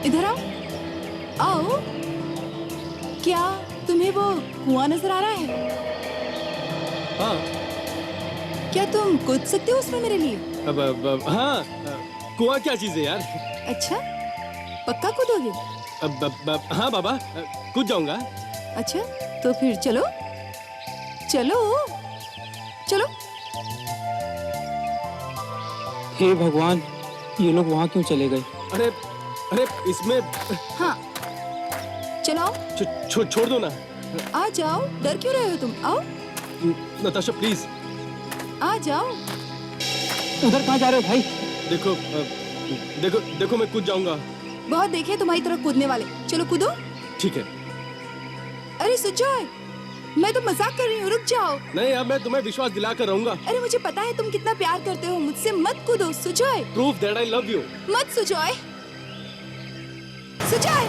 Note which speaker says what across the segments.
Speaker 1: इधर आओ, आओ। क्या तुम्हें वो कुआं नजर आ रहा है?
Speaker 2: हाँ।
Speaker 1: क्या तुम कूद सकते हो उसमें मेरे लिए?
Speaker 2: हाँ, कुआं क्या चीज है यार?
Speaker 1: अच्छा, पक्का कूदोगे?
Speaker 2: हाँ बाबा, कूद जाऊंगा।
Speaker 1: अच्छा, तो फिर चलो चलो चलो।
Speaker 3: हे भगवान, ये लोग वहाँ क्यों चले गए?
Speaker 2: अरे अरे इसमें
Speaker 1: हाँ, चलो
Speaker 2: छोड़ दो ना।
Speaker 1: आ जाओ, डर क्यों रहे हो तुम? आओ
Speaker 2: नताशा प्लीज।
Speaker 1: आ जाओ।
Speaker 3: उधर कहाँ जा रहे हो भाई?
Speaker 2: देखो देखो देखो, मैं कूद जाऊंगा।
Speaker 1: बहुत देखे तुम्हारी तरफ कूदने वाले। चलो कूदो।
Speaker 2: ठीक है।
Speaker 1: अरे सुजॉय, मैं तो मजाक कर रही हूँ, रुक जाओ।
Speaker 2: नहीं, अब मैं तुम्हें विश्वास दिलाकर रहूंगा।
Speaker 1: अरे मुझे पता है तुम कितना प्यार करते हो मुझसे। मत कूदो Sujoy.
Speaker 2: Proof that I love you.
Speaker 1: मत सुजॉय। सुजॉय,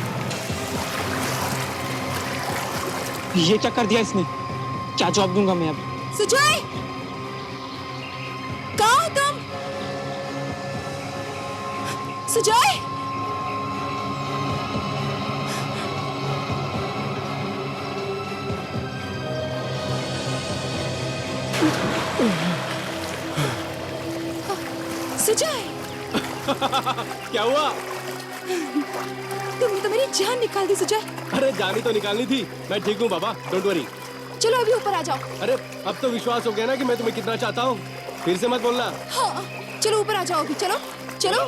Speaker 3: ये क्या कर दिया इसने? क्या जवाब दूंगा मैं अब?
Speaker 1: सुजॉय, कहाँ हो तुम? सुजॉय, सुजॉय।
Speaker 2: क्या हुआ?
Speaker 1: तुमने तो मेरी जान निकाल दी सुजॉय।
Speaker 2: अरे जानी तो निकालनी थी। मैं ठीक हूँ बाबा, डोंट वरी।
Speaker 1: चलो अभी ऊपर आ जाओ।
Speaker 2: अरे अब तो विश्वास हो गया ना कि मैं तुम्हें कितना चाहता हूँ। फिर से मत बोलना।
Speaker 1: हाँ, चलो ऊपर आ जाओ अभी। चलो चलो।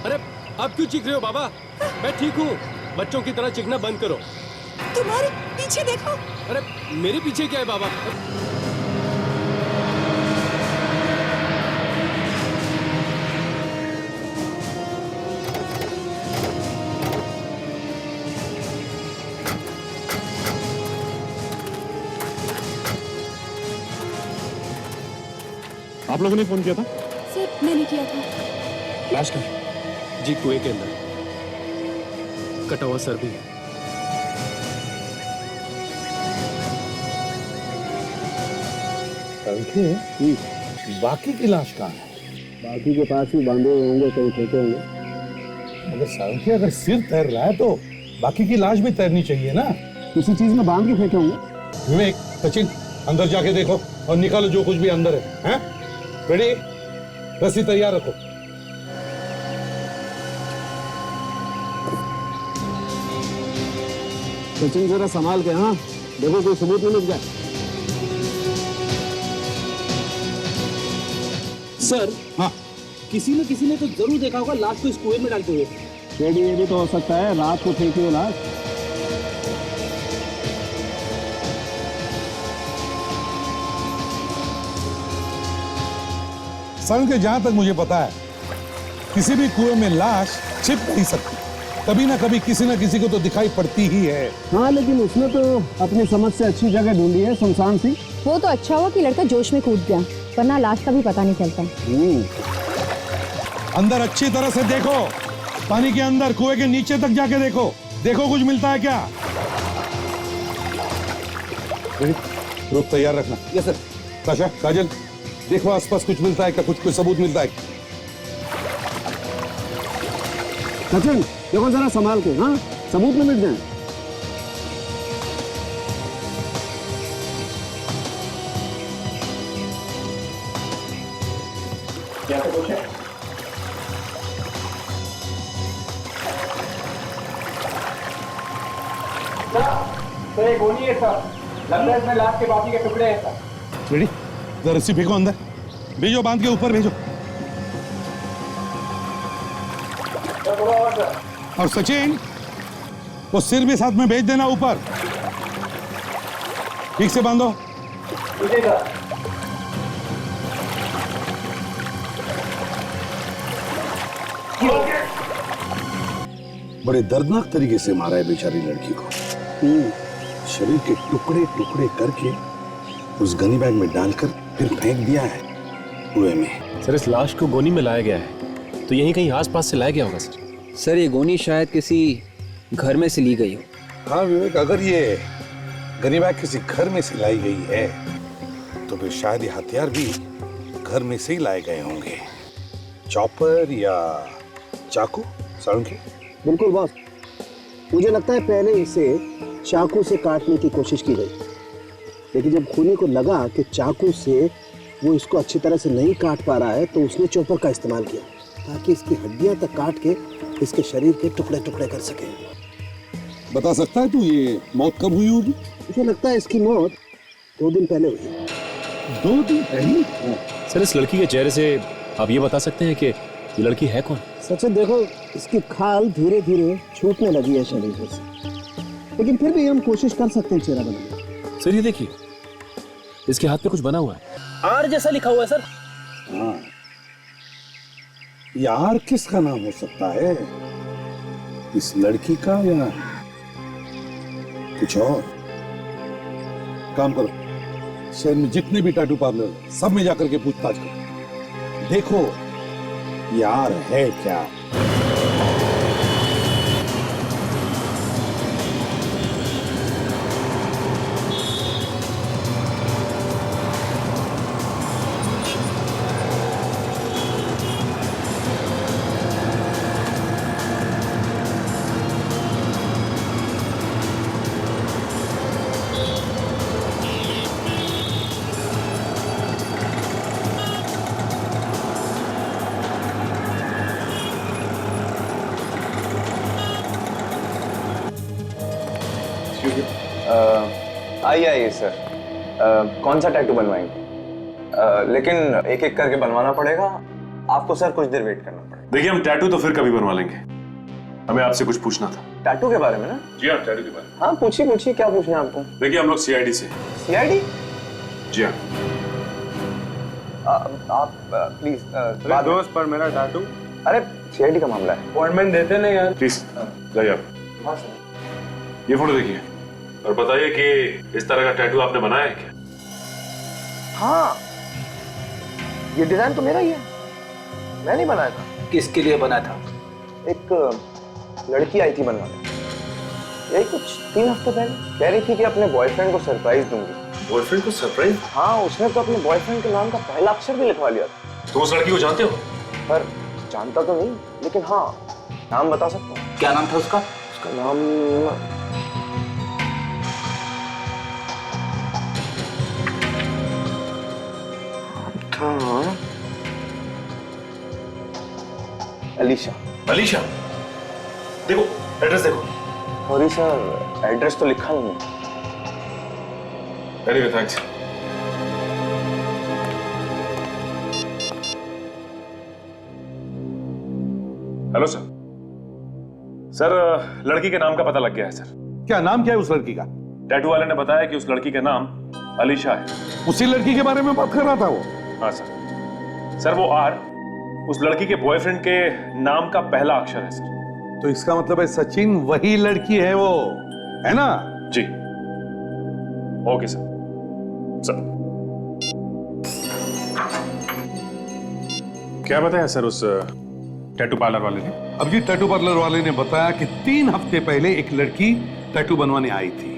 Speaker 2: अरे अब क्यों चीख रहे हो बाबा? मैं ठीक हूँ। बच्चों की तरह चीखना बंद करो।
Speaker 1: तुम्हारे पीछे देखो।
Speaker 2: अरे मेरे पीछे क्या है बाबा?
Speaker 4: आप लोगों ने फोन किया था?
Speaker 1: सर मैंने किया था।
Speaker 4: लाश का?
Speaker 2: जी कुएं के अंदर कटा हुआ सर भी।
Speaker 5: बाकी की लाश कहाँ है?
Speaker 6: बाकी के पास ही बांधे हुए होंगे, कहीं फेंके होंगे।
Speaker 5: अगर सांखे अगर सिर तैर रहा है तो बाकी की लाश भी तैरनी चाहिए ना।
Speaker 6: किसी चीज में बांध के फेंके होंगे।
Speaker 5: विवेक, सचिन, अंदर जाके देखो और निकालो जो कुछ भी अंदर है। हैं? रेडी? रस्सी तैयार रखो।
Speaker 6: सचिन जरा संभाल के, हाँ, देखो कोई सबूत नहीं मिल जाए।
Speaker 7: सर,
Speaker 5: हाँ,
Speaker 7: किसी ने तो जरूर देखा होगा लाश को इस कुएं में डालते हुए।
Speaker 6: शेड ये भी तो हो सकता है रात को फेंकी हो लाश।
Speaker 5: सन के जहां तक मुझे पता है किसी भी कुएं में लाश छिप नहीं सकती। कभी ना कभी किसी ना किसी को तो दिखाई पड़ती ही है।
Speaker 6: हाँ, लेकिन उसने तो अपनी समझ से अच्छी जगह ढूंढी है, सुनसान सी।
Speaker 8: वो तो अच्छा हुआ कि लड़का जोश में कूद गया, वरना लाश का भी पता नहीं चलता।
Speaker 5: अंदर अच्छी तरह से देखो, पानी के अंदर कुएं के नीचे तक जाके देखो। देखो कुछ मिलता है क्या? रुक, तैयार रखना।
Speaker 6: Yes sir.
Speaker 5: ताशा, काजल, देखो आसपास कुछ मिलता है क्या? कुछ कोई सबूत मिलता है?
Speaker 6: सचिन देखो जरा संभाल के, हाँ, सबूत न मिट जाए।
Speaker 7: क्या तो कुछ है? सर ये गोली है सर, लगता है इसमें लाश के बाकी के टुकड़े हैं सर।
Speaker 5: रेडी? जरा रस्सी फेंको अंदर, भेजो, बांध के ऊपर भेजो। और सचिन, वो सिर भी साथ में भेज देना ऊपर। ठीक से बांधो।
Speaker 9: बड़े दर्दनाक तरीके से मारा है बेचारी लड़की को। शरीर के टुकड़े टुकड़े करके उस गनी बैग में डालकर फिर फेंक दिया है कुएं में।
Speaker 4: सर, इस लाश को गोनी में लाया गया है, तो यहीं कहीं आसपास से लाया गया होगा सर।
Speaker 3: सर, ये गोनी शायद किसी घर में से ली गई हो।
Speaker 5: हाँ विवेक, अगर ये गनी बैग किसी घर में से लाई गई है तो फिर शायद ये हथियार भी
Speaker 9: घर में से ही लाए गए होंगे। चॉपर या चाकू, साळुंखे?
Speaker 6: बिल्कुल बॉस, मुझे लगता है पहले इसे चाकू से काटने की कोशिश की गई, लेकिन जब खूनी को लगा कि चाकू से वो इसको अच्छी तरह से नहीं काट पा रहा है तो उसने चॉपर का इस्तेमाल किया ताकि इसकी हड्डियां तक काट के इसके शरीर के टुकड़े टुकड़े कर सके।
Speaker 5: बता सकता है तू ये मौत कब हुई होगी?
Speaker 6: मुझे लगता है इसकी मौत 2 दिन पहले हुई।
Speaker 5: 2 दिन पहले?
Speaker 4: सर इस लड़की के चेहरे से आप ये बता सकते हैं कि ये लड़की है कौन?
Speaker 6: सचिन देखो, इसकी खाल धीरे धीरे छूटने लगी है शरीर से, लेकिन फिर भी हम कोशिश कर सकते हैं चेहरा बनाने की।
Speaker 4: सर ये देखिए, इसके हाथ पे कुछ बना हुआ है, आर जैसा लिखा हुआ है सर।
Speaker 9: हाँ, यार किसका नाम हो सकता है? इस लड़की का या कुछ और? काम करो, शहर में जितने भी टैटू पार्लर सब में जाकर के पूछताछ करो, देखो यार है क्या।
Speaker 10: आइए सर, कौन सा टैटू बनवाएंगे? लेकिन एक एक करके बनवाना पड़ेगा आपको सर, कुछ देर वेट करना पड़ेगा।
Speaker 11: देखिए हम टैटू तो फिर कभी बनवा लेंगे, हमें आपसे कुछ पूछना था।
Speaker 10: टैटू के बारे में ना?
Speaker 11: जी हाँ, टैटू के बारे में।
Speaker 10: हाँ पूछिए पूछिए, क्या पूछना है आपको?
Speaker 11: देखिए हम लोग सीआईडी से।
Speaker 10: सीआईडी?
Speaker 11: जी हाँ।
Speaker 10: आप प्लीज
Speaker 7: दोस्त पर मेरा टैटू।
Speaker 10: अरे सीआईडी का मामला है,
Speaker 7: अपॉइंटमेंट देते नहीं यार।
Speaker 11: प्लीज जाइए आप।
Speaker 10: हाँ सर।
Speaker 11: ये फोटो देखिए और बताइए कि इस तरह का टैटू आपने बनाया है क्या?
Speaker 10: हाँ, ये डिजाइन तो मेरा ही है, मैं नहीं बनाया था।
Speaker 3: किसके लिए बना था?
Speaker 10: एक लड़की आई थी बनवाने, यही कुछ 3 हफ्ते पहले, कह रही थी कि अपने बॉयफ्रेंड को सरप्राइज दूंगी।
Speaker 11: बॉयफ्रेंड को सरप्राइज?
Speaker 10: हाँ, उसने तो अपने बॉयफ्रेंड के नाम का पहला अक्षर भी लिखवा लिया था।
Speaker 11: तो उस लड़की को जानते हो?
Speaker 10: पर जानता तो नहीं, लेकिन हाँ नाम बता सकता हूँ।
Speaker 3: क्या नाम था उसका?
Speaker 10: उसका नाम था अलीशा।
Speaker 11: अलीशा? देखो एड्रेस देखो।
Speaker 10: सॉरी सर, एड्रेस तो लिखा नहीं है।
Speaker 11: Anyway thanks. Hello sir. Sir लड़की के नाम का पता लग गया है सर।
Speaker 5: क्या नाम क्या है उस लड़की का?
Speaker 11: टैटू वाले ने बताया कि उस लड़की का नाम अलीशा है।
Speaker 5: उसी लड़की के बारे में बात कर रहा था वो?
Speaker 11: हाँ सर। सर वो आर उस लड़की के बॉयफ्रेंड के नाम का पहला अक्षर है सर।
Speaker 5: तो इसका मतलब है सचिन वही लड़की है वो, है ना?
Speaker 11: जी। Okay sir. सर क्या बताया सर उस टैटू पार्लर वाले ने?
Speaker 5: अब जी टैटू पार्लर वाले ने बताया कि 3 हफ्ते पहले एक लड़की टैटू बनवाने आई थी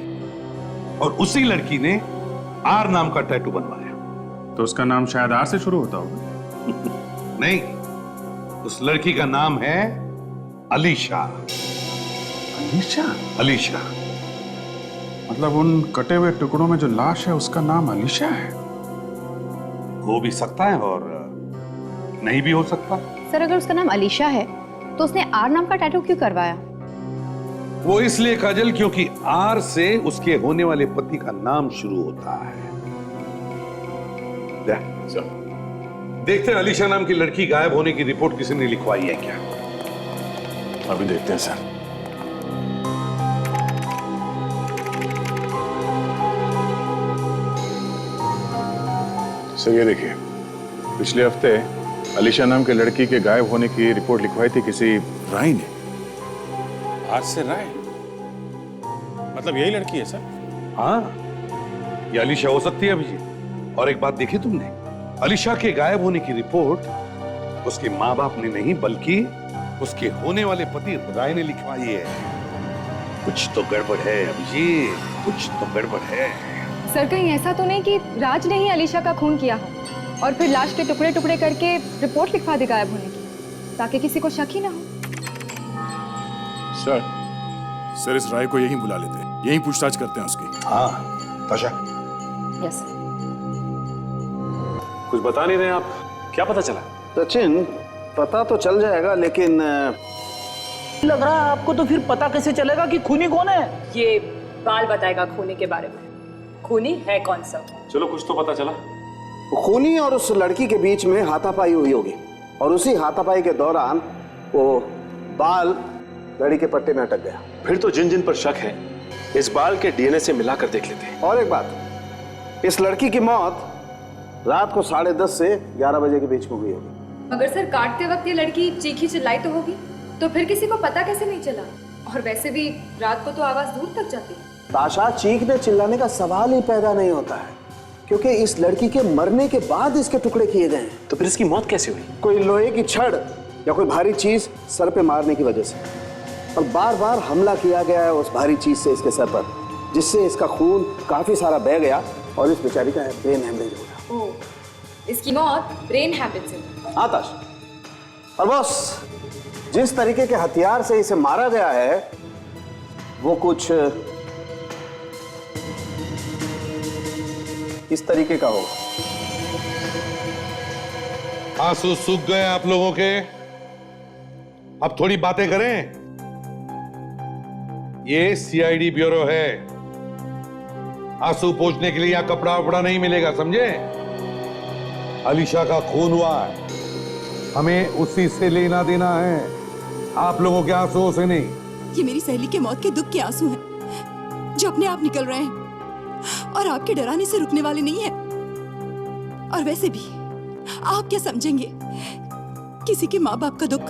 Speaker 5: और उसी लड़की ने आर नाम का टैटू बनवाया।
Speaker 11: तो उसका नाम शायद आर से शुरू होता होगा।
Speaker 5: नहीं, उस लड़की का नाम है अलीशा।
Speaker 11: अलीशा?
Speaker 5: अलीशा।
Speaker 11: मतलब उन कटे हुए टुकड़ों में जो लाश है उसका नाम अलीशा है?
Speaker 5: हो भी सकता है और नहीं भी हो सकता।
Speaker 8: सर अगर उसका नाम अलीशा है तो उसने आर नाम का टैटू क्यों करवाया?
Speaker 5: वो इसलिए काजल क्योंकि आर से उसके होने वाले पति का नाम शुरू होता है। देखते हैं अलीशा नाम की लड़की गायब होने की रिपोर्ट किसी ने लिखवाई है क्या?
Speaker 11: अभी देखते हैं सर। सर ये देखिए, पिछले हफ्ते अलीशा नाम के लड़की के गायब होने की रिपोर्ट लिखवाई थी किसी राय ने। आज से राय? मतलब यही लड़की है सर?
Speaker 5: हाँ, ये अलीशा हो सकती है अभिजीत। और एक बात देखी तुमने, अलीशा के गायब होने की रिपोर्ट उसके माँ बाप ने नहीं बल्कि उसके होने वाले पति राय ने लिखवाई है। कुछ तो गड़बड़ है अभिजीत, कुछ तो गड़बड़ है।
Speaker 8: सर कहीं ऐसा तो नहीं कि राज ने ही अलीशा का खून किया हो? और फिर लाश के टुकड़े टुकड़े करके रिपोर्ट लिखवा दे गायब होने की, ताकि किसी को शक ही ना हो।
Speaker 11: सर इस राय को यहीं बुला लेते हैं, यहीं पूछताछ करते हैं उसकी।
Speaker 9: हाँ ताशा,
Speaker 8: यस।
Speaker 4: कुछ बता नहीं रहे आप, क्या पता चला?
Speaker 6: सचिन, पता तो चल जाएगा, लेकिन
Speaker 7: लग रहा है आपको तो फिर पता कैसे चलेगा कि खूनी कौन है?
Speaker 12: ये बाल बताएगा खूनी के बारे में। खूनी है कौन सा?
Speaker 4: चलो कुछ तो पता चला।
Speaker 6: खूनी और उस लड़की के बीच में हाथापाई हुई होगी, और उसी हाथापाई के दौरान वो बाल लड़ी के पट्टे में अटक गया।
Speaker 4: फिर तो जिन जिन पर शक है इस बाल के डीएनए से मिलाकर देख लेते हैं।
Speaker 6: और एक बात, इस लड़की की मौत रात को 10:30 से 11 बजे के बीच में हुई होगी।
Speaker 12: मगर सर काटते वक्त ये लड़की चीखी चिल्लाई तो होगी, तो फिर किसी को पता कैसे नहीं चला? और वैसे भी रात को तो आवाज दूर तक जाती है।
Speaker 6: ताशा, चीखने चिल्लाने का सवाल ही पैदा नहीं होता है, क्योंकि इस लड़की के मरने के बाद इसके टुकड़े किए गए हैं।
Speaker 4: तो फिर इसकी मौत कैसे हुई?
Speaker 6: कोई लोहे की छड़ या कोई भारी चीज सर पे मारने की वजह से, और बार बार हमला किया गया है उस भारी चीज से इसके सर पर, जिससे इसका खून काफी सारा बह गया और इस बेचारी का ब्रेन हेमरेज हो गया।
Speaker 12: ओह, इसकी मौत ब्रेन हैमरेज से।
Speaker 6: हाँ ताशा, और बस जिस तरीके के हथियार से इसे मारा गया है वो कुछ इस तरीके का होगा।
Speaker 5: आंसू सूख गए आप लोगों के, अब थोड़ी बातें करें। ये सीआईडी ब्यूरो है, आंसू पोंछने के लिए यहां कपड़ा वपड़ा नहीं मिलेगा, समझे? अलीशा का खून हुआ है, हमें उसी से लेना देना है, आप लोगों के आंसुओं से नहीं।
Speaker 1: ये मेरी सहेली के मौत के दुख के आंसू हैं, जो अपने आप निकल रहे हैं और आपके डराने से रुकने वाले नहीं हैं। और वैसे भी आप क्या समझेंगे किसी के माँ बाप का दुख?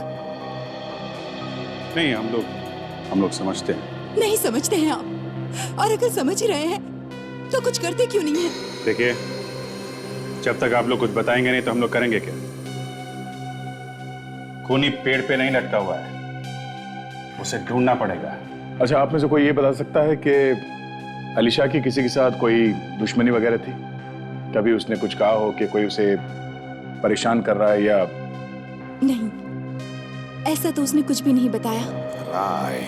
Speaker 11: नहीं, हम लोग समझते हैं।
Speaker 1: नहीं समझते हैं आप, और अगर समझ ही रहे हैं तो कुछ करते क्यों नहीं है?
Speaker 11: देखिए, जब तक आप लोग कुछ बताएंगे नहीं तो हम लोग करेंगे क्या? खूनी पेड़ पे नहीं लटका हुआ है, उसे ढूंढना पड़ेगा। अच्छा, आप में से कोई ये बता सकता है कि अलीशा की किसी के साथ कोई दुश्मनी वगैरह थी? कभी उसने कुछ कहा हो कि कोई उसे परेशान कर रहा है या?
Speaker 1: नहीं, ऐसा तो उसने कुछ भी नहीं बताया।
Speaker 5: राय,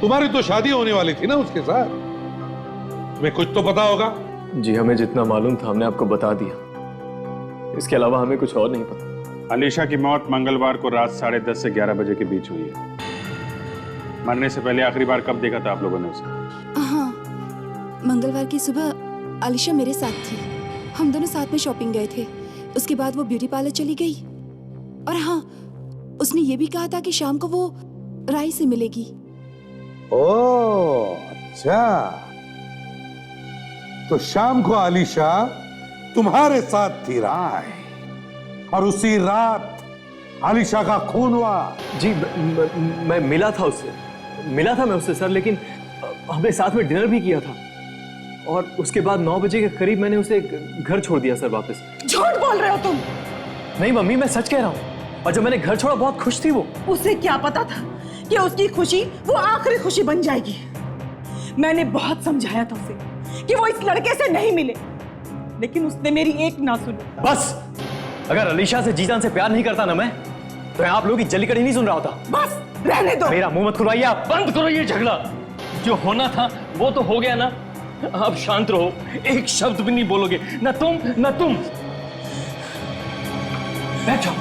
Speaker 5: तुम्हारी तो शादी होने वाली थी ना उसके साथ, तुम्हें कुछ तो पता होगा।
Speaker 10: जी, हमें जितना मालूम था हमने आपको बता दिया, इसके अलावा हमें कुछ और नहीं पता।
Speaker 11: अलीशा की मौत मंगलवार को रात 10:30 से 11 बजे के बीच हुई है। मरने से पहले आखिरी बार कब देखा था आप लोगों ने उसे?
Speaker 1: हाँ, मंगलवार की सुबह अलीशा मेरे साथ थी, हम दोनों साथ में शॉपिंग गए थे। उसके बाद वो ब्यूटी पार्लर चली गई, और हाँ, उसने ये भी कहा था कि शाम को वो राय से मिलेगी।
Speaker 5: ओह अच्छा, तो शाम को अलीशा तुम्हारे साथ थी राय, और उसी रात अलीशा का खून हुआ।
Speaker 10: जी, मैं मिला था उससे सर, लेकिन हमने साथ में डिनर भी किया था, और उसके बाद 9 बजे के करीब मैंने उसे घर छोड़ दिया सर वापस।
Speaker 7: झूठ बोल रहे हो तुम?
Speaker 10: नहीं मम्मी, मैं सच कह रहा हूँ। और जब मैंने घर छोड़ा बहुत खुश थी वो।
Speaker 7: उसे क्या पता था कि उसकी खुशी वो आखिरी खुशी बन जाएगी? मैंने बहुत समझाया था उसे कि वो इस लड़के से नहीं मिले, लेकिन उसने मेरी एक ना सुनी।
Speaker 10: बस, अगर अलीशा से जी जान से प्यार नहीं करता ना मैं, तो आप लोगों की जलीकड़ी नहीं सुन रहा होता।
Speaker 7: बस रहने दो,
Speaker 10: मेरा मुंह मत खुलवाइए आप। बंद करो ये झगड़ा, जो होना था वो तो हो गया ना, अब शांत रहो, एक शब्द भी नहीं बोलोगे, ना तुम ना तुम। बैठ जाओ।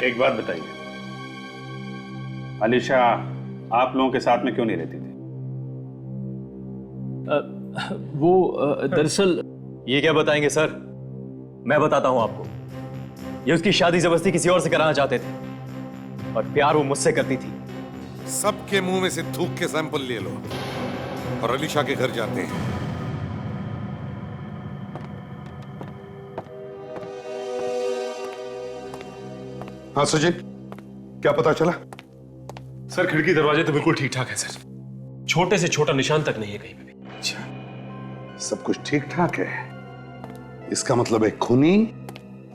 Speaker 11: एक बात बताइए, अलीशा आप लोगों के साथ में क्यों नहीं रहती थी?
Speaker 10: वो दरअसल। ये क्या बताएंगे सर, मैं बताता हूं आपको। ये उसकी शादी जबरदस्ती किसी और से कराना चाहते थे, और प्यार वो मुझसे करती थी।
Speaker 5: सबके मुंह में से थूक के सैंपल ले लो और अलीशा के घर जाते हैं। हाँ सचिन, क्या पता चला?
Speaker 4: सर खिड़की दरवाजे तो बिल्कुल ठीक ठाक है सर, छोटे से छोटा निशान तक नहीं है कहीं पे भी।
Speaker 5: अच्छा, सब कुछ ठीक ठाक है, इसका मतलब है खूनी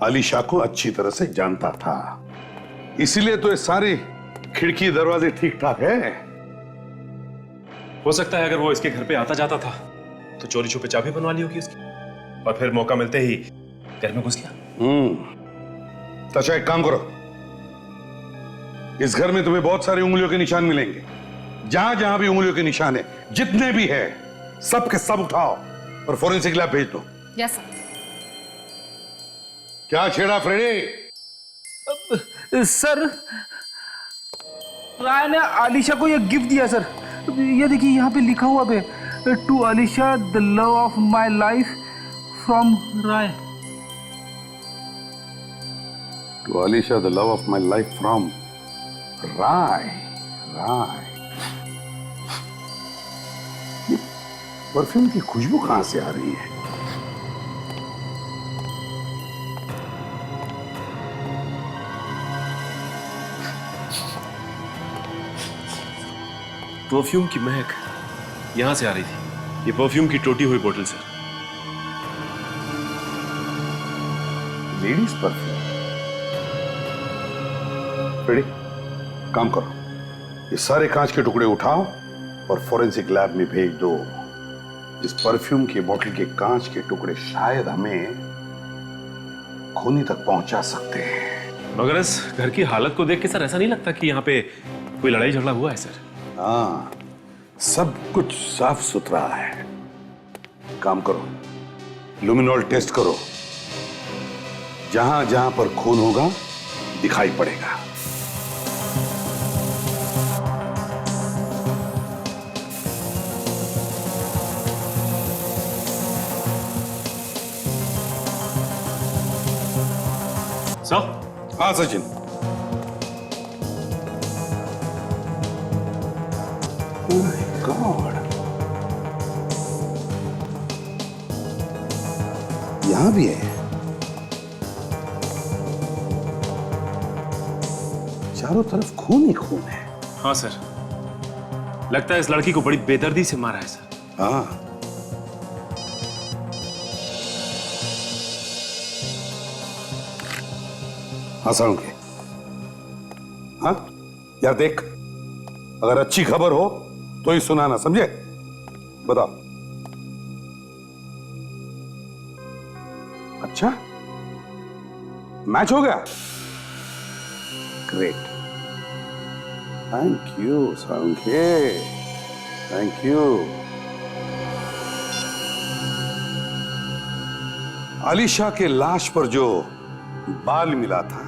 Speaker 5: अलीशा को अच्छी तरह से जानता था, इसीलिए तो ये सारी खिड़की दरवाजे ठीक ठाक है।
Speaker 4: हो सकता है अगर वो इसके घर पे आता जाता था तो चोरी छुपे चाबी बनवा ली होगी उसकी, और फिर मौका मिलते ही घर में घुस गया।
Speaker 5: तो अच्छा एक काम करो, इस घर में तुम्हें बहुत सारी उंगलियों के निशान मिलेंगे। जहां जहां भी उंगलियों के निशान है, जितने भी है, सब के सब उठाओ और फोरेंसिक लैब भेज दो।
Speaker 12: Yes sir.
Speaker 5: क्या छेड़ा फ्रेडी?
Speaker 3: सर, राय ने आलिशा को ये गिफ्ट दिया सर। ये देखिए यहाँ पे लिखा हुआ है, to Alisha the love of my life from Rai.
Speaker 5: To Alisha the love of my life from Rai. Rai, perfume की खुशबू कहां से आ रही है?
Speaker 4: परफ्यूम की महक यहां से आ रही थी। ये परफ्यूम की टूटी हुई बोतल सर।
Speaker 5: Ladies perfume. रेडी, काम करो, ये सारे कांच के टुकड़े उठाओ और फोरेंसिक लैब में भेज दो। इस परफ्यूम की बोतल के कांच के टुकड़े शायद हमें खूनी तक पहुंचा सकते हैं।
Speaker 4: मगर इस घर की हालत को देख के सर ऐसा नहीं लगता कि यहाँ पे कोई लड़ाई झगड़ा हुआ है सर।
Speaker 5: हाँ, सब कुछ साफ सुथरा है। काम करो, लुमिनॉल टेस्ट करो, जहां जहां पर खून होगा दिखाई पड़ेगा।
Speaker 4: सर?
Speaker 5: हाँ सचिन। गॉड, यहां भी है। चारों तरफ खून ही खून है।
Speaker 4: हाँ सर, लगता है इस लड़की को बड़ी बेदर्दी से मारा है सर।
Speaker 5: हाँ, हंसाऊंगे। हाँ यार, देख, अगर अच्छी खबर हो तो ही सुनाना, समझे? बताओ। अच्छा, मैच हो गया? Great, thank you Sankhe, thank you. Alisha के लाश पर जो बाल मिला था,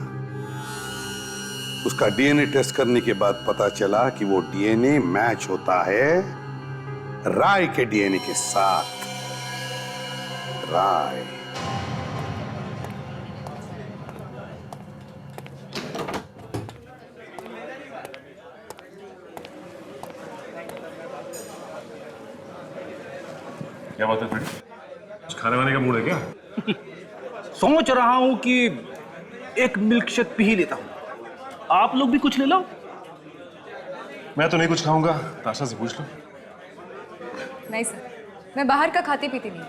Speaker 5: उसका डीएनए टेस्ट करने के बाद पता चला कि वो डीएनए मैच होता है राय के डीएनए के साथ। राय,
Speaker 4: क्या बात है फ्रेंड? कुछ खाने वाने का मूड है क्या?
Speaker 3: सोच रहा हूं कि एक मिल्क शेक पी ही लेता हूं। आप लोग भी कुछ ले लो।
Speaker 4: मैं तो नहीं कुछ खाऊंगा, ताशा से पूछ लो।
Speaker 12: नहीं सर, मैं बाहर का खाती पीती नहीं।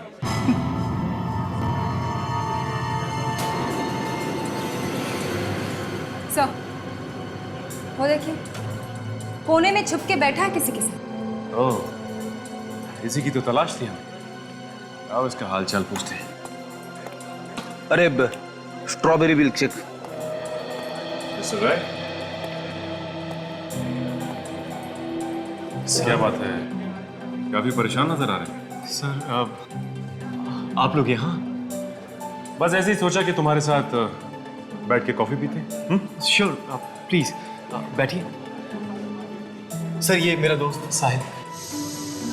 Speaker 12: सर, वो देखिए, कोने में छुप के बैठा है किसी के साथ।
Speaker 4: ओह, इसी की तो तलाश थी हमें। आओ इसका हाल चाल पूछते हैं।
Speaker 3: अरे स्ट्रॉबेरी मिल्क शेक।
Speaker 4: मिस्टर राय, क्या बात है? काफी परेशान नजर आ रहे हैं। सर, आप लोग यहाँ? बस ऐसे ही सोचा कि तुम्हारे साथ बैठ के कॉफी पीते हैं।
Speaker 10: श्योर, प्लीज बैठिए। सर, ये मेरा दोस्त Sahil.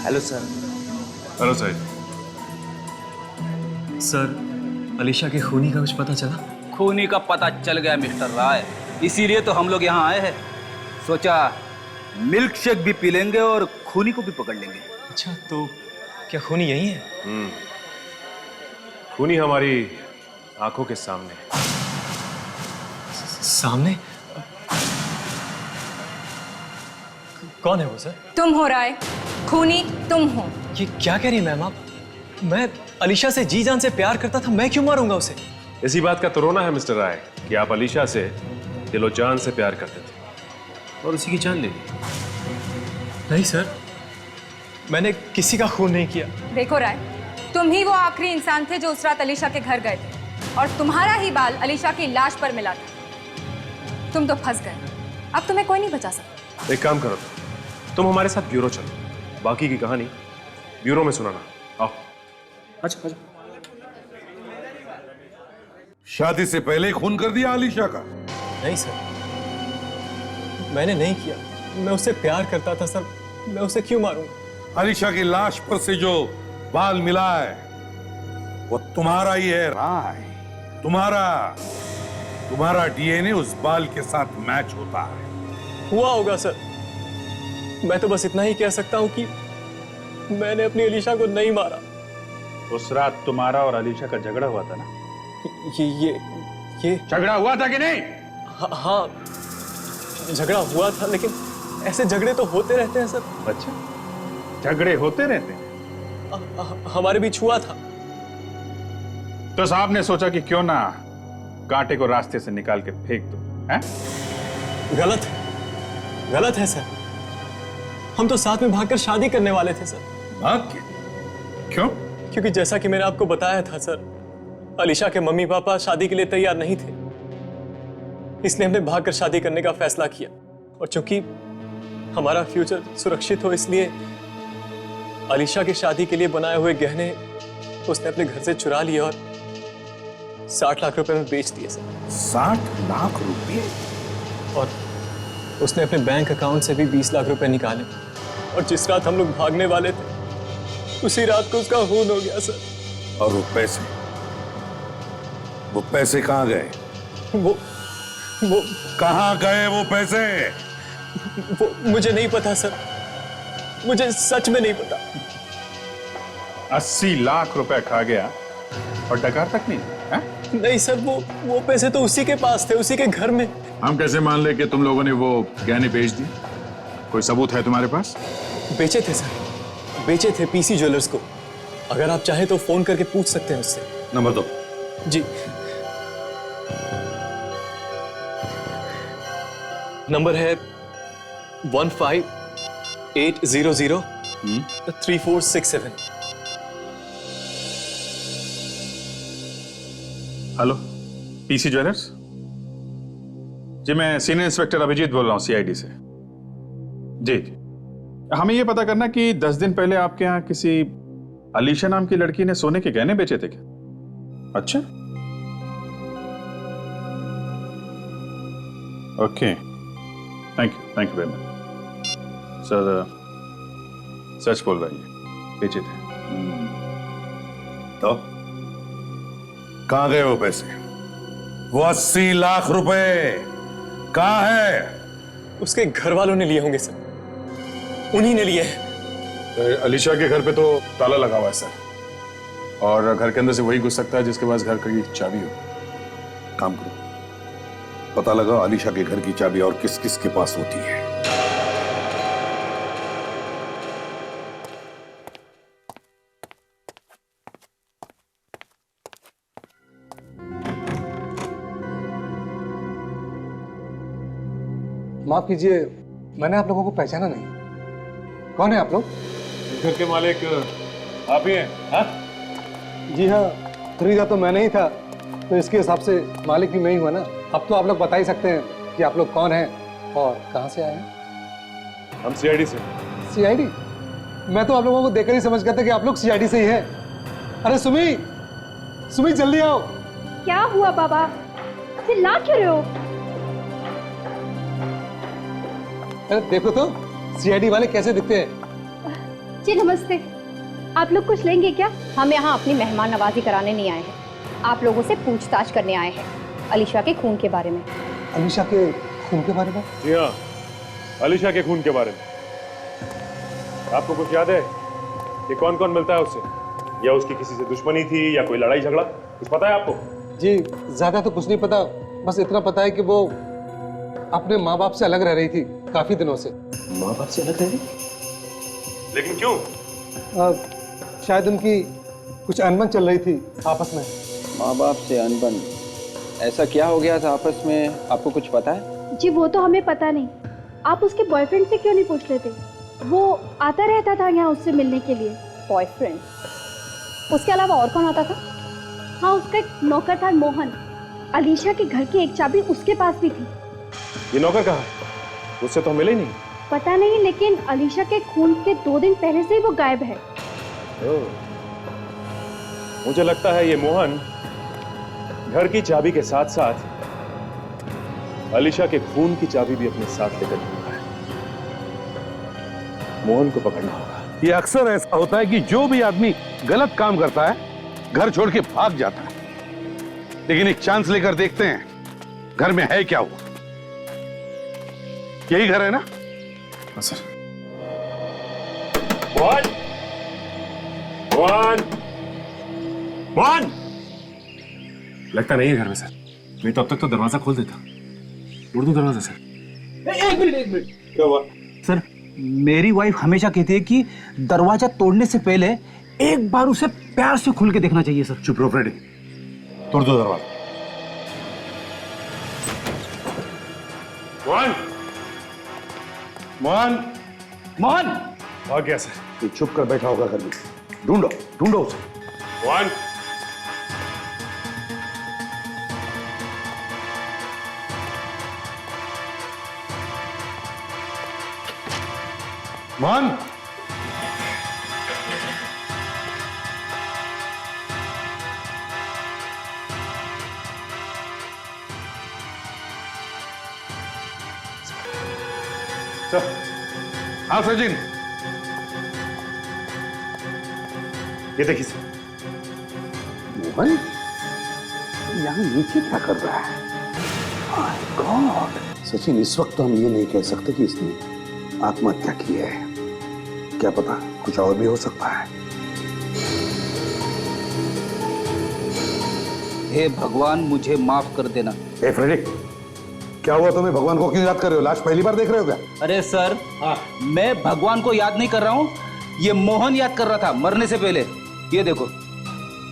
Speaker 3: Hello sir.
Speaker 4: Hello Sahil.
Speaker 10: Sir, Alisha के खूनी का कुछ पता चला?
Speaker 3: खूनी का पता चल गया मिस्टर राय, इसीलिए तो हम लोग यहाँ आए हैं। सोचा मिल्क शेक भी पी लेंगे और खूनी को भी पकड़ लेंगे।
Speaker 10: अच्छा, तो क्या खूनी यही है?
Speaker 4: खूनी हमारी आंखों के सामने।
Speaker 10: सामने? कौन है वो सर?
Speaker 12: तुम हो राय, खूनी तुम हो।
Speaker 10: ये क्या कह रही हैं मैम आप? मैं अलीशा से जी जान से प्यार करता था, मैं क्यों मारूंगा उसे?
Speaker 4: इसी बात का तो रोना है मिस्टर राय कि आप अलीशा से दिलो जान से प्यार करते थे और उसी की जान ले ली।
Speaker 10: नहीं सर, मैंने किसी का खून नहीं किया।
Speaker 12: देखो राय, तुम ही वो आखिरी इंसान थे जो उस रात अलीशा के घर गए थे और तुम्हारा ही बाल अलीशा की लाश पर मिला था। तुम तो फंस गए, अब तुम्हें कोई नहीं बचा सकता।
Speaker 4: एक काम करो, तुम हमारे साथ ब्यूरो चलो, बाकी की कहानी ब्यूरो में सुनाना। आओ। अच्छा अच्छा।
Speaker 5: शादी से पहले खून कर दिया अलीशा का?
Speaker 10: नहीं सर, मैंने नहीं किया। मैं उससे प्यार करता था सर, मैं उसे क्यों मारूंगा?
Speaker 5: अलीशा की लाश पर से जो बाल मिला है वो तुम्हारा ही है राय। तुम्हारा डीएनए उस बाल के साथ मैच होता है।
Speaker 10: हुआ होगा सर, मैं तो बस इतना ही कह सकता हूं कि मैंने अपनी अलीशा को नहीं मारा।
Speaker 11: उस रात तुम्हारा और अलीशा का झगड़ा हुआ था ना?
Speaker 10: ये
Speaker 11: झगड़ा हुआ था कि नहीं?
Speaker 10: हाँ, झगड़ा हुआ था, लेकिन ऐसे झगड़े तो होते रहते हैं सर।
Speaker 11: अच्छा, झगड़े होते रहते हैं?
Speaker 10: हमारे बीच हुआ था।
Speaker 11: तो साहब ने सोचा कि क्यों ना कांटे को रास्ते से निकाल के फेंक दो, हैं?
Speaker 10: गलत है सर। हम तो साथ में भागकर शादी करने वाले थे सर।
Speaker 5: भाग के? क्यों?
Speaker 10: क्योंकि जैसा कि मैंने आपको बताया था सर, अलीशा के मम्मी पापा शादी के लिए तैयार नहीं थे, इसलिए हमने भागकर शादी करने का फैसला किया। और चूंकि हमारा फ्यूचर सुरक्षित हो, इसलिए अलीशा की शादी के लिए बनाए हुए गहने उसने अपने घर से चुरा लिए और 60 लाख रुपए में बेच दिए सर।
Speaker 5: 60 लाख रुपए?
Speaker 10: और उसने अपने बैंक अकाउंट से भी 20 लाख रुपए निकाले। और जिस रात हम लोग भागने वाले थे, उसी रात को उसका खून हो गया सर।
Speaker 5: और वो पैसे कहाँ गए?
Speaker 10: वो
Speaker 5: कहाँ गए वो पैसे?
Speaker 10: वो मुझे नहीं पता सर, मुझे सच में नहीं पता।
Speaker 11: 80 लाख रुपए खा गया और डकार तक नहीं है?
Speaker 10: नहीं सर, वो पैसे तो उसी के पास थे, उसी के घर में।
Speaker 11: हम कैसे मान ले कि तुम लोगों ने वो गहने बेच दिए? कोई सबूत है तुम्हारे पास?
Speaker 10: बेचे थे सर, बेचे थे पीसी ज्वेलर्स को। अगर आप चाहें तो फोन करके पूछ सकते हैं उससे।
Speaker 5: नंबर दो।
Speaker 10: जी, नंबर है 158003467।
Speaker 11: Hello, PC jewellers? जी, मैं सीनियर इंस्पेक्टर अभिजीत बोल रहा हूँ, सीआईडी से। जी, हमें यह पता करना कि 10 दिन पहले आपके यहाँ किसी अलीशा नाम की लड़की ने सोने के गहने बेचे थे क्या? अच्छा, okay, thank you very much sir. सच बोल रही है, बेचे थे।
Speaker 5: तो कहाँ गए वो पैसे? वो 80 लाख रुपए कहाँ है?
Speaker 10: उसके घर वालों ने लिए होंगे सर, उन्हीं ने लिए हैं।
Speaker 11: अलीशा के घर पे तो ताला लगा हुआ है सर, और घर के अंदर से वही घुस सकता है जिसके पास घर की चाबी हो।
Speaker 5: काम करो, पता लगाओ अलीशा के घर की चाबी और किस किस के पास होती है।
Speaker 6: माफ कीजिए, मैंने आप लोगों को पहचाना नहीं। कौन है आप लोग?
Speaker 4: घर के मालिक आप ही हैं? हाँ?
Speaker 6: जी हाँ, खरीदा तो मैंने ही था, तो इसके हिसाब से मालिक भी मैं ही हुआ ना। अब तो आप लोग बता ही सकते हैं कि आप लोग कौन हैं और कहाँ से आए हैं।
Speaker 4: हम सीआईडी से।
Speaker 6: सीआईडी? मैं तो आप लोगों को देखकर ही समझ गया था कि आप लोग सीआईडी से ही हैं। अरे सुमी जल्दी आओ।
Speaker 8: क्या हुआ बाबा, चिल्ला क्यों रहे हो?
Speaker 6: अरे देखो तो सीआईडी वाले कैसे दिखते हैं।
Speaker 8: जी नमस्ते, आप लोग कुछ लेंगे क्या? हम यहाँ अपनी मेहमान नवाजी कराने नहीं आए हैं, आप लोगों से पूछताछ करने आए हैं अलीशा के खून के बारे में।
Speaker 6: अलीशा के खून के बारे में?
Speaker 4: जी हाँ, अलीशा के खून के बारे में। आपको कुछ याद है कि कौन कौन मिलता है उससे, या उसकी किसी से दुश्मनी थी या कोई लड़ाई झगड़ा, कुछ पता है आपको?
Speaker 6: जी ज्यादा तो कुछ नहीं पता, बस इतना पता है कि वो अपने माँ बाप से अलग रह रही थी काफी दिनों से।
Speaker 10: माँ बाप से अलग रह रही?
Speaker 4: लेकिन क्यों?
Speaker 6: शायद उनकी कुछ अनबन चल रही थी आपस में।
Speaker 13: माँ बाप से अनबन? ऐसा क्या हो गया था आपस में, आपको कुछ पता है?
Speaker 8: जी वो तो हमें पता नहीं, आप उसके बॉयफ्रेंड से क्यों नहीं पूछ लेते? वो आता रहता था यहाँ उससे मिलने के लिए।
Speaker 12: बॉयफ्रेंड? उसके अलावा और कौन आता था?
Speaker 8: हाँ, उसका एक नौकर था मोहन। अलीशा के घर की एक चाबी उसके पास भी थी।
Speaker 4: ये नौकर कहाँ है? उससे तो हम मिले ही नहीं।
Speaker 8: पता नहीं, लेकिन अलीशा के खून के 2 दिन पहले से ही वो गायब है।
Speaker 4: मुझे लगता है ये मोहन घर की चाबी के साथ साथ अलीशा के खून की चाबी भी अपने साथ लेकर घूमा है। मोहन को पकड़ना होगा।
Speaker 5: ये अक्सर ऐसा होता है कि जो भी आदमी गलत काम करता है घर छोड़ के भाग जाता है, लेकिन एक चांस लेकर देखते हैं घर में है क्या हुआ। यही घर है ना?
Speaker 4: हाँ सर। मोहन! मोहन! मोहन! लगता नहीं है घर में सर। नहीं तो अब तक तो दरवाजा खोल देता। तोड़ दूं दरवाजा सर?
Speaker 3: एक मिनट।
Speaker 5: क्या हुआ?
Speaker 3: सर, मेरी वाइफ हमेशा कहती है कि दरवाजा तोड़ने से पहले एक बार उसे प्यार से खुल के देखना चाहिए सर।
Speaker 5: चुप रहो फ्रेडी, तोड़ दो दरवाजा।
Speaker 4: मोहन!
Speaker 5: मोहन!
Speaker 3: मोहन!
Speaker 4: आ गया सर।
Speaker 5: ये चुप कर बैठा होगा घर में। ढूंढो ढूंढो उसे।
Speaker 4: मोहन!
Speaker 5: मोहन! हाँ सचिन,
Speaker 4: ये देखिए सर।
Speaker 5: मोहन यहाँ नीचे क्या कर रहा है? My God! सचिन, इस वक्त तो हम ये नहीं कह सकते कि इसने आत्महत्या की है। क्या पता कुछ और भी हो सकता है।
Speaker 3: हे भगवान, मुझे माफ कर देना।
Speaker 5: ए फ्रेडी, क्या हुआ तुम्हें? भगवान को क्यों याद कर रहे हो? लाश पहली बार देख रहे हो क्या?
Speaker 3: अरे सर, मैं भगवान को याद नहीं कर रहा हूँ, ये मोहन याद कर रहा था मरने से पहले। ये देखो,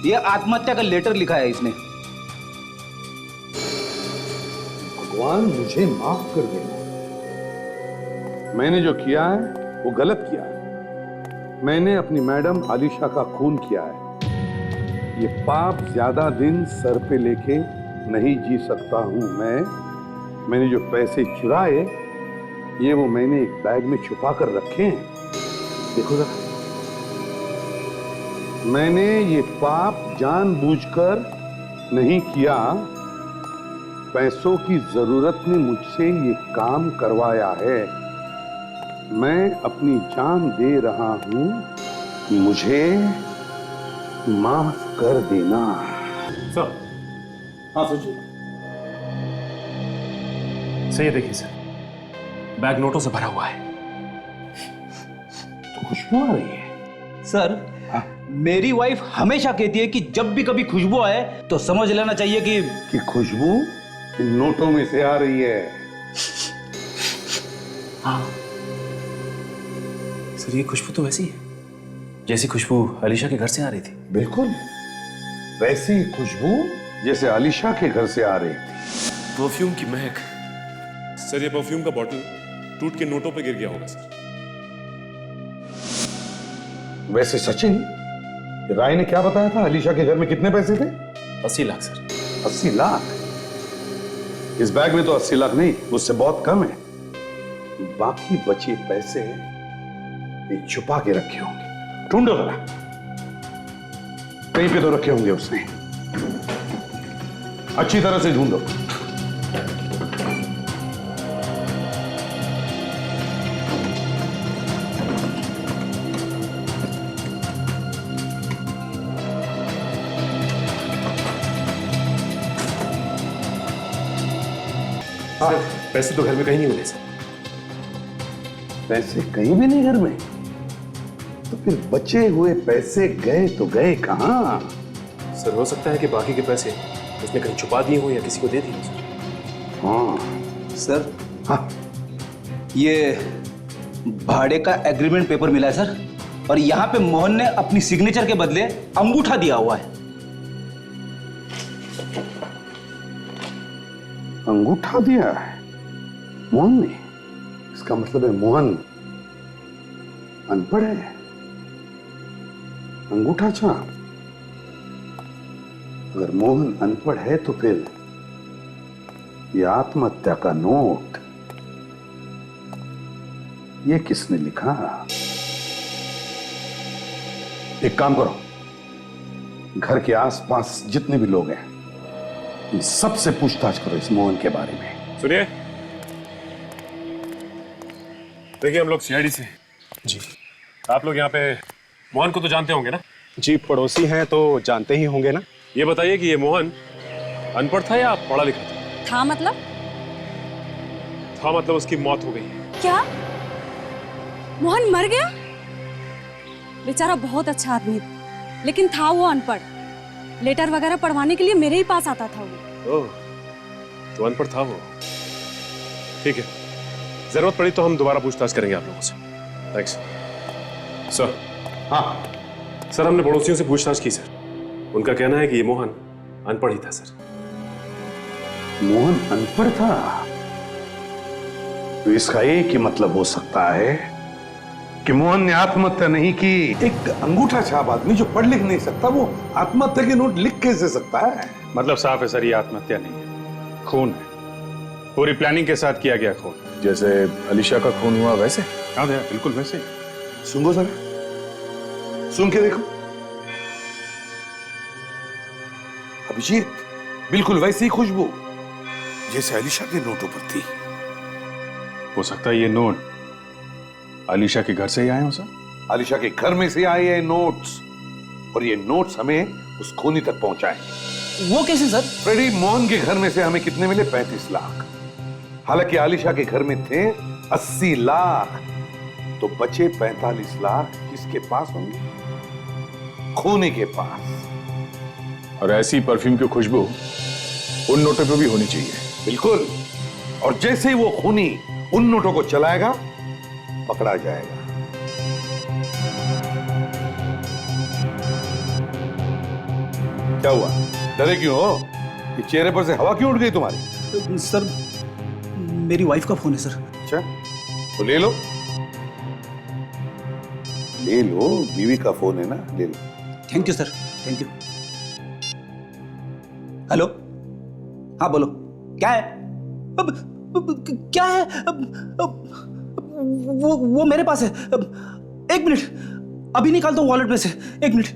Speaker 3: ये आत्महत्या का लेटर लिखा है इसने।
Speaker 5: भगवान मुझे माफ कर देना। मैंने जो किया है वो गलत किया है। मैंने अपनी मैडम आलिशा का खून किया है। ये पाप ज्यादा दिन सर पे लेके नहीं जी सकता हूं मैंने जो पैसे चुराए ये वो मैंने एक बैग में छुपा कर रखे हैं। देखो जरा, मैंने ये पाप जानबूझकर नहीं किया। पैसों की जरूरत ने मुझसे ये काम करवाया है। मैं अपनी जान दे रहा हूं, मुझे माफ कर देना।
Speaker 4: सर।
Speaker 5: हाँ सचिन।
Speaker 4: सही है, देखिए सर, बैग नोटों से भरा हुआ है।
Speaker 5: तो खुशबू आ रही है।
Speaker 3: सर, मेरी वाइफ हमेशा कहती है कि जब भी कभी खुशबू आए तो समझ लेना चाहिए कि
Speaker 5: खुशबू इन नोटों में से आ रही है।
Speaker 10: हाँ सर, ये खुशबू तो वैसी है जैसी खुशबू अलीशा के घर से आ रही थी।
Speaker 5: बिल्कुल वैसी खुशबू जैसे अलीशा के घर से आ रही थी।
Speaker 4: परफ्यूम की महक। सर, ये परफ्यूम का बॉटल टूट के नोटों पे गिर गया होगा सर।
Speaker 5: वैसे सचिन, राय ने क्या बताया था? अलीशा के घर में कितने पैसे थे?
Speaker 10: 80 लाख सर।
Speaker 5: 80 लाख? इस बैग में तो 80 लाख नहीं, उससे बहुत कम है। बाकी बचे पैसे ये छुपा के रखे होंगे। ढूंढो जरा, कहीं पे तो रखे होंगे उसने। अच्छी तरह से ढूंढो।
Speaker 4: सर, पैसे तो घर में कहीं नहीं मिले सर।
Speaker 5: पैसे कहीं भी नहीं घर में? तो फिर बचे हुए पैसे गए तो गए कहां?
Speaker 4: सर, हो सकता है कि बाकी के पैसे उसने कहीं छुपा दिए हो या किसी को दे दिए हो सर।
Speaker 5: हाँ
Speaker 3: सर,
Speaker 5: हाँ,
Speaker 3: ये भाड़े का एग्रीमेंट पेपर मिला है सर, और यहाँ पे मोहन ने अपनी सिग्नेचर के बदले अंगूठा दिया हुआ है।
Speaker 5: अंगूठा दिया है मोहन ने? इसका मतलब है मोहन
Speaker 9: अनपढ़ है, अंगूठा छाप। अगर मोहन अनपढ़ है तो फिर यह आत्महत्या का नोट ये किसने लिखा? एक काम करो, घर के आसपास जितने भी लोग हैं इन सबसे पूछताछ करो इस मोहन के बारे में।
Speaker 4: सुनिए, देखिए हम लोग सीआईडी से। जी। आप लोग यहाँ पे मोहन को तो जानते होंगे ना?
Speaker 10: जी, पड़ोसी हैं तो जानते ही होंगे ना।
Speaker 4: ये बताइए कि ये मोहन अनपढ़ था या पढ़ा लिखा था?
Speaker 12: था मतलब?
Speaker 4: था मतलब उसकी मौत हो गई है।
Speaker 12: क्या मोहन मर गया? बेचारा बहुत अच्छा आदमी था, लेकिन था वो अनपढ़। लेटर वगैरह पढ़वाने के लिए मेरे ही पास आता था वो।
Speaker 4: ओह, तो अनपढ़ था वो। ठीक है, जरूरत पड़ी तो हम दोबारा पूछताछ करेंगे आप लोगों से। Thanks sir.
Speaker 9: हाँ
Speaker 4: सर, हमने पड़ोसियों से पूछताछ की सर। उनका कहना है कि ये मोहन अनपढ़ ही था सर।
Speaker 9: मोहन अनपढ़ था तो इसका एक ही मतलब हो सकता है कि मोहन ने आत्महत्या नहीं की। एक अंगूठा छाप आदमी जो पढ़ लिख नहीं सकता वो आत्महत्या के नोट लिख कैसे सकता है?
Speaker 11: मतलब साफ है सर, ये आत्महत्या नहीं है, खून है। पूरी प्लानिंग के साथ किया गया खून, जैसे अलीशा का खून हुआ वैसे। हाँ भैया, बिल्कुल वैसे ही।
Speaker 9: सुनो जरा, सुन के देखो। अभिजीत, बिल्कुल वैसी ही खुशबू जैसे अलीशा के नोटों पर थी।
Speaker 11: हो सकता है ये नोट अलीशा के घर से ही आए हो सर?
Speaker 9: अलीशा के घर में से आए हैं नोट्स, और ये नोट्स हमें उस खूनी तक पहुंचाएंगे।
Speaker 3: वो कैसे सर?
Speaker 9: फ्रेडी, मोहन के घर में से हमें कितने मिले? 35 लाख। हालांकि आलिशा के घर में थे 80 लाख, तो बचे 45 लाख किसके पास होंगे? खूनी के पास।
Speaker 11: और ऐसी परफ्यूम की खुशबू उन नोटों पे भी होनी चाहिए।
Speaker 9: बिल्कुल, और जैसे ही वो खूनी उन नोटों को चलाएगा पकड़ा जाएगा। क्या हुआ, डरे क्यों हो? ये चेहरे पर से हवा क्यों उड़ गई तुम्हारी?
Speaker 3: सर, मेरी वाइफ का फोन है सर।
Speaker 9: अच्छा, तो ले लो, ले लो, बीवी का फोन है ना, ले लो।
Speaker 3: Thank you sir, thank you. Hello, हाँ बोलो, क्या है? क्या है? वो मेरे पास है। एक मिनट, अभी निकालता हूँ वॉलेट में से, एक मिनट।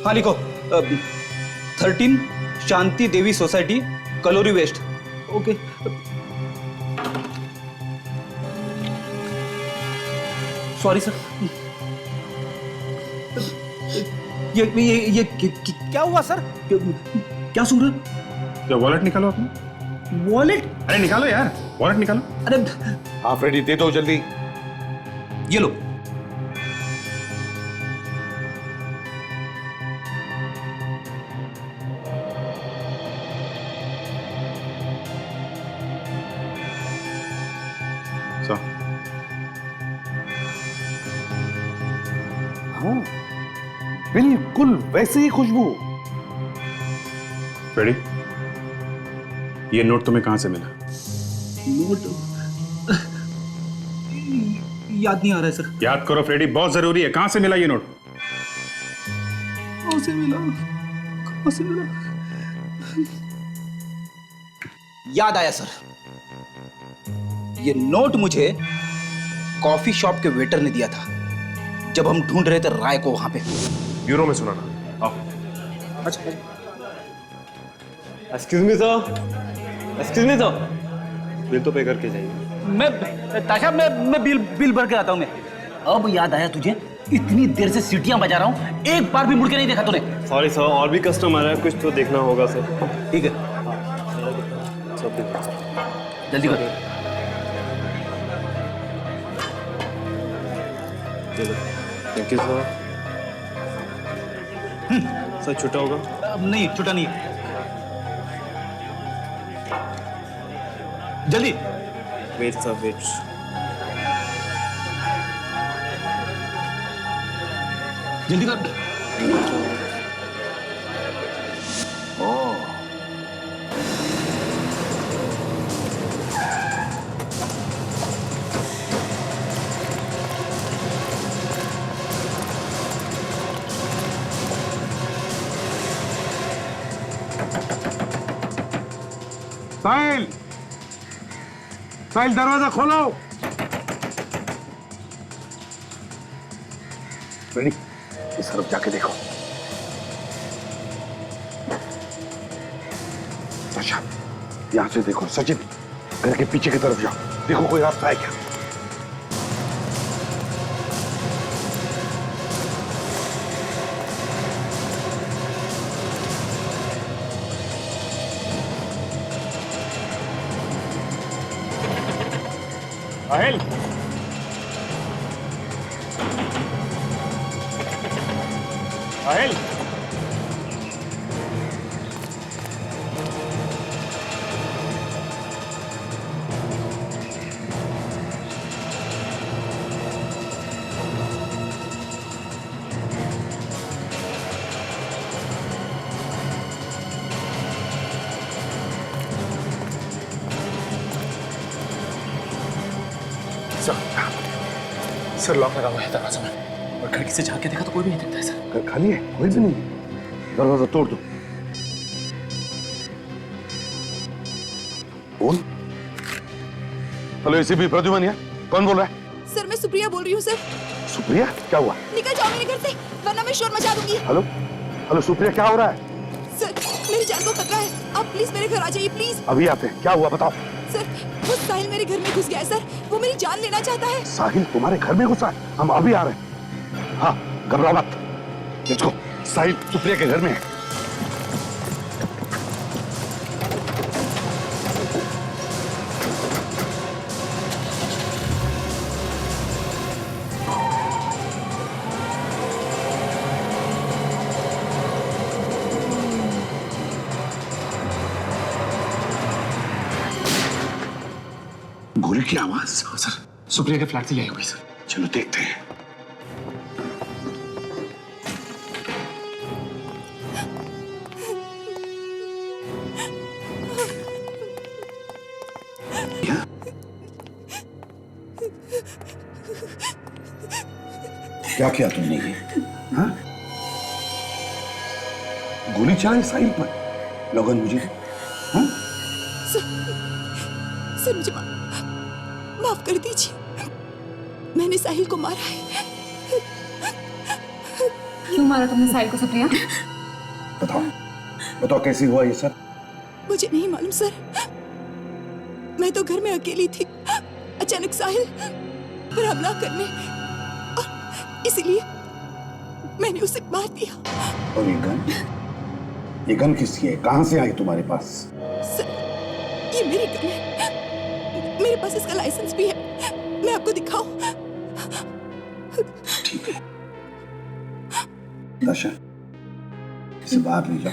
Speaker 3: हाँ लिखो, 13 Shanti Devi society, Kalori west. Okay. Sorry sir. ये क्या हुआ सर? क्या सुन रहे हो?
Speaker 11: क्या वॉलेट निकालो अपना।
Speaker 3: वॉलेट?
Speaker 11: अरे निकालो यार, वॉलेट निकालो।
Speaker 3: अरे
Speaker 9: हाँ फ्रेडी, दे दो जल्दी।
Speaker 3: ये लो।
Speaker 9: हाँ, बिल्कुल वैसे ही खुशबू।
Speaker 11: फ्रेडी, ये नोट तुम्हें कहां से मिला?
Speaker 3: नोट याद नहीं आ रहा है सर।
Speaker 11: याद करो फ्रेडी, बहुत जरूरी है। कहां से मिला ये नोट?
Speaker 3: कहां से मिला? कहां से मिला? याद आया सर, ये नोट मुझे कॉफी शॉप के वेटर ने दिया था जब हम ढूंढ रहे थे राय को वहां पे।
Speaker 4: ब्यूरो में सुना ना। आओ।
Speaker 3: अच्छा,
Speaker 10: excuse me sir, excuse me sir, bill तो पे करके जाइए।
Speaker 3: मैं ताशा, मैं बिल भर के आता हूं मैं। अब याद आया तुझे? इतनी देर से सीटियां बजा रहा हूं, एक बार भी मुड़ के नहीं देखा तूने।
Speaker 10: सॉरी सर, और भी कस्टमर है, कुछ तो देखना होगा सर।
Speaker 3: ठीक है, जल्दी कर।
Speaker 10: Thank you sir. सर छुट्टा होगा?
Speaker 3: नहीं, छुट्टा नहीं है। जल्दी
Speaker 10: वेट सर, वेट।
Speaker 3: जल्दी कर।
Speaker 9: साहिल, साहिल दरवाजा खोलो। रेडी, इस तरफ जाके देखो। अच्छा, यहां से देखो। सचिन, घर के पीछे की तरफ जाओ, देखो कोई रास्ता है क्या।
Speaker 4: साहिल, साहिल,
Speaker 10: सर लॉक लगा हुआ है दरवाजा में, और खिड़की से झांक के देखा तो कोई भी नहीं दिखता है सर।
Speaker 9: घर खाली है, कोई भी नहीं है। दरवाजा तोड़ दो। कौन? हेलो, एसीपी प्रद्युमन यहाँ। कौन बोल रहा है?
Speaker 1: सर मैं सुप्रिया बोल रही हूँ सर।
Speaker 9: सुप्रिया, क्या हुआ?
Speaker 1: निकल जाओ मेरे घर से, वरना मैं शोर मचा दूंगी।
Speaker 9: हेलो, हेलो सुप्रिया, क्या हो रहा है?
Speaker 1: सर मेरी जान को खतरा है, आप प्लीज मेरे घर आ जाइए प्लीज।
Speaker 9: अभी आते हैं, क्या हुआ बताओ।
Speaker 1: सर वो साहिल मेरे घर में घुस गया है सर, वो मेरी जान लेना चाहता है।
Speaker 9: साहिल तुम्हारे घर में घुसा है? हम अभी आ रहे हैं। हाँ, घबराओ मत। Let's go. साहिल सुप्रिया के घर में है। गोली की आवाज?
Speaker 10: सर सुप्रिया के फ्लैट से आई होगी सर।
Speaker 9: चलो देखते हैं। क्या किया तुमने ये? हाँ? गोली चलाई साहिल पर? लोगन मुझे हाँ?
Speaker 1: सर मुझे माफ कर दीजिए, मैंने साहिल को मारा है।
Speaker 12: क्यों मारा तुमने साहिल को सुप्रिया?
Speaker 9: बताओ, बताओ कैसे हुआ ये सब?
Speaker 1: मुझे नहीं मालूम सर, मैं तो घर में अकेली थी, अचानक साहिल पर हमला करने, और इसीलिए मैंने उसे मार दिया।
Speaker 9: और ये गन किसकी है? कहां से आई तुम्हारे पास?
Speaker 1: सर ये मेरी गन है, मेरे पास इसका लाइसेंस भी है, मैं आपको दिखाऊं?
Speaker 9: ठीक है दशा, इसे बाहर ले जाओ,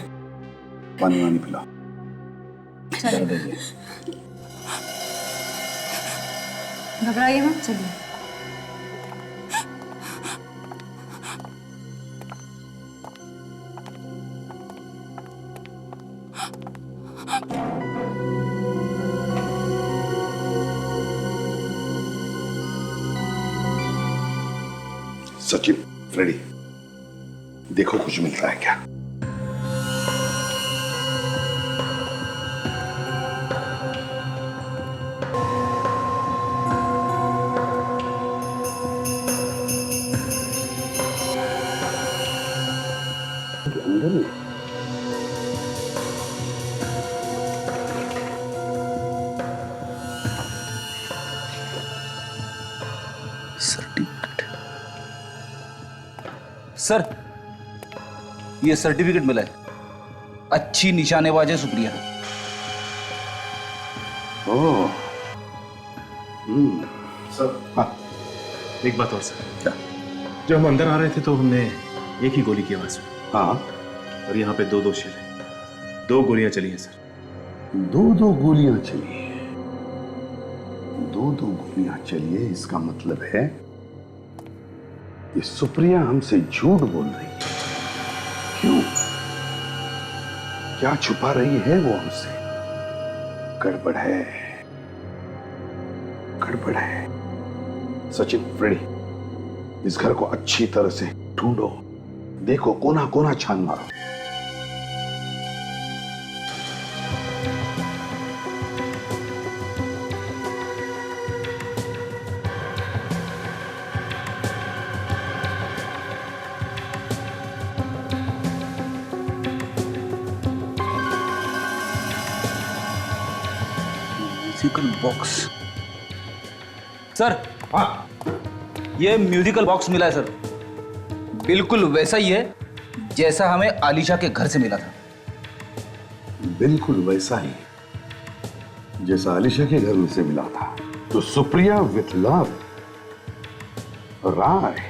Speaker 9: पानी वानी पिलाओ।
Speaker 12: घबराइए मत, चलिए।
Speaker 9: सचिन, फ्रेडी, देखो कुछ मिलता है क्या? अंदर में
Speaker 3: सर ये सर्टिफिकेट मिला है, अच्छी निशानेबाज है सुप्रिया।
Speaker 9: ओह,
Speaker 4: सर
Speaker 9: हाँ,
Speaker 4: एक बात और सर।
Speaker 9: क्या?
Speaker 4: जब हम अंदर आ रहे थे तो हमने एक ही गोली की आवाज सुनी।
Speaker 9: हाँ,
Speaker 4: और यहाँ पे दो शेर हैं, 2 गोलियां चली हैं सर।
Speaker 9: दो गोलियां चली है। दो गोलियां चली है, इसका मतलब है ये सुप्रिया हमसे झूठ बोल रही है। क्यों? क्या छुपा रही है वो हमसे? गड़बड़ है, गड़बड़ है। सचिन, फ्रेडी, इस घर को अच्छी तरह से ढूंढो, देखो कोना कोना छान मारो।
Speaker 3: Musical box. सर, हाँ, ये म्यूजिकल बॉक्स मिला है सर। बिल्कुल वैसा ही है जैसा हमें आलिशा के घर से मिला था।
Speaker 9: बिल्कुल वैसा ही जैसा आलिशा के घर में से मिला था। तो सुप्रिया विथ लव, राय।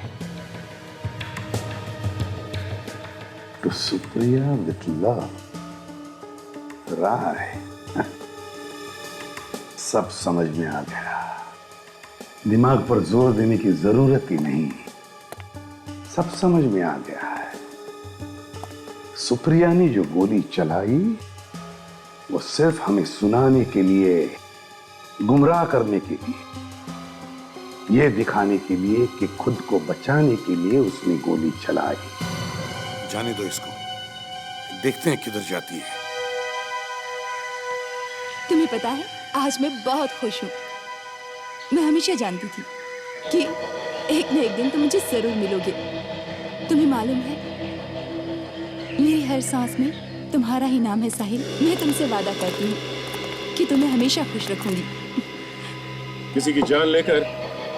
Speaker 9: तो सुप्रिया विथ लव, राय। सब समझ में आ गया। दिमाग पर जोर देने की जरूरत ही नहीं, सब समझ में आ गया है। सुप्रिया ने जो गोली चलाई वो सिर्फ हमें सुनाने के लिए, गुमराह करने के लिए, यह दिखाने के लिए कि खुद को बचाने के लिए उसने गोली चलाई।
Speaker 5: जाने दो इसको, देखते हैं किधर जाती है।
Speaker 1: तुम्हें पता है, आज मैं बहुत खुश हूँ। मैं हमेशा जानती थी कि एक न एक दिन तुम मुझे जरूर मिलोगे। तुम्हें मालूम है, मेरी हर सांस में तुम्हारा ही नाम है साहिल। मैं तुमसे वादा करती हूँ कि तुम्हें हमेशा खुश रखूंगी।
Speaker 4: किसी की जान लेकर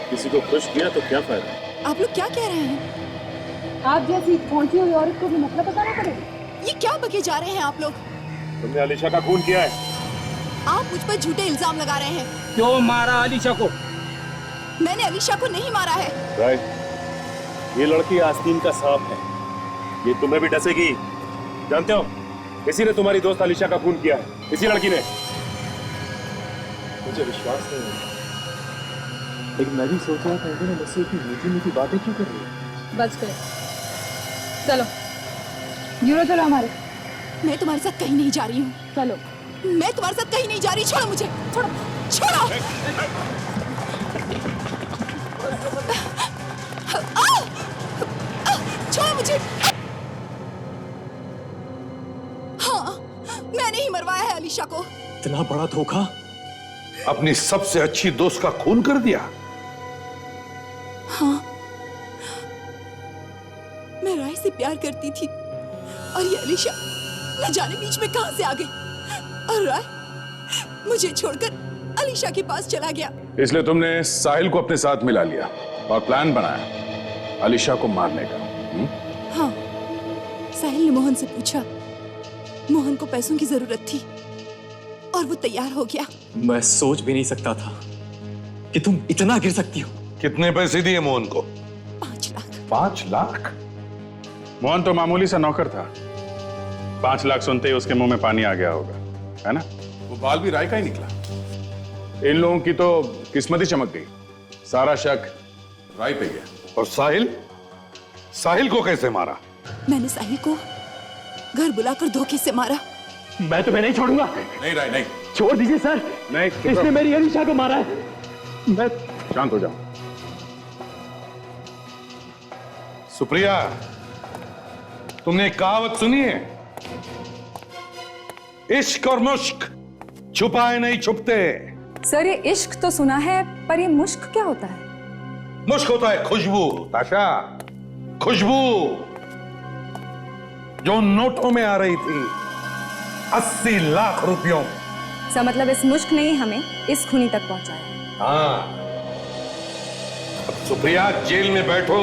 Speaker 4: किसी को खुश किया तो क्या फायदा?
Speaker 1: आप लोग क्या कह रहे हैं?
Speaker 7: आप जैसी पहुंची हुई औरत को भी मतलब बताना पड़ेगा।
Speaker 1: ये क्या बके जा रहे हैं आप लोग?
Speaker 4: तुमने आलिशा का खून किया है।
Speaker 1: आप मुझ पर झूठे इल्जाम लगा रहे हैं।
Speaker 3: क्यों मारा आलिशा को?
Speaker 1: मैंने अलीशा को नहीं मारा है।
Speaker 4: राइट, ये लड़की आस्तीन का सांप है, ये तुम्हें भी डसेगी। जानते हो, इसी ने तुम्हारी दोस्त आलिशा का खून किया है, इसी लड़की ने। मुझे विश्वास नहीं है, लेकिन मैं भी सोच रहा था इन्होंने मुझसे इतनी मीठी मीठी बातें क्यों कर रही है।
Speaker 12: बस करें, चलो यूरो, चलो हमारे।
Speaker 1: मैं तुम्हारे साथ कहीं नहीं जा रही हूँ।
Speaker 12: चलो।
Speaker 1: मैं तुम्हारे साथ कहीं नहीं जा रही। छोड़ो मुझे, छोड़ो, छोड़ो। छोड़ो मुझे। हाँ, मैंने ही मरवाया है अलीशा को।
Speaker 10: इतना बड़ा धोखा?
Speaker 5: अपनी सबसे अच्छी दोस्त का खून कर दिया।
Speaker 1: हाँ, मैं राय से प्यार करती थी और ये अलीशा न जाने बीच में कहां से आ गई, और राय मुझे छोड़कर अलीशा के पास चला गया।
Speaker 11: इसलिए तुमने साहिल को अपने साथ मिला लिया और प्लान बनाया आलिशा को मारने का।
Speaker 1: हाँ, साहिल ने मोहन से पूछा। मोहन को पैसों की जरूरत थी और वो तैयार हो गया।
Speaker 10: मैं सोच भी नहीं सकता था कि तुम इतना गिर सकती हो।
Speaker 5: कितने पैसे दिए मोहन को?
Speaker 1: 5 लाख।
Speaker 11: 5 लाख? मोहन तो मामूली सा नौकर था। 5 लाख सुनते ही उसके मुंह में पानी आ गया होगा, है ना? वो बाल भी राय का ही निकला। इन लोगों की तो किस्मत ही चमक गई। सारा शक राय पे गया।
Speaker 5: और साहिल? साहिल को कैसे मारा?
Speaker 1: मैंने साहिल को घर बुलाकर धोखे से मारा।
Speaker 10: मैं तुम्हें नहीं छोड़ूंगा।
Speaker 11: नहीं राय, नहीं।
Speaker 10: छोड़ दीजिए सर।
Speaker 11: नहीं,
Speaker 10: इसने मेरी अलीशा को मारा है। मैं
Speaker 11: शांत हो जाओ।
Speaker 5: सुप्रिया, तुमने एक कहावत सुनी है? इश्क और मुश्क छुपाए नहीं छुपते।
Speaker 12: सर, ये इश्क तो सुना है, पर ये मुश्क क्या होता है?
Speaker 5: मुश्क होता है खुशबू, ताशा, खुशबू जो नोटों में आ रही थी 80 लाख रुपयों।
Speaker 12: इसका मतलब इस मुश्क ने ही हमें इस खूनी तक पहुंचाया।
Speaker 5: हाँ, अब सुप्रिया जेल में बैठो,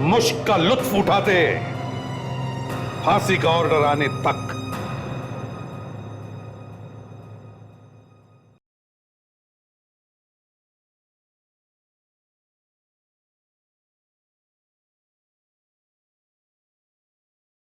Speaker 5: मुश्क का लुत्फ उठाते, फांसी का ऑर्डर आने तक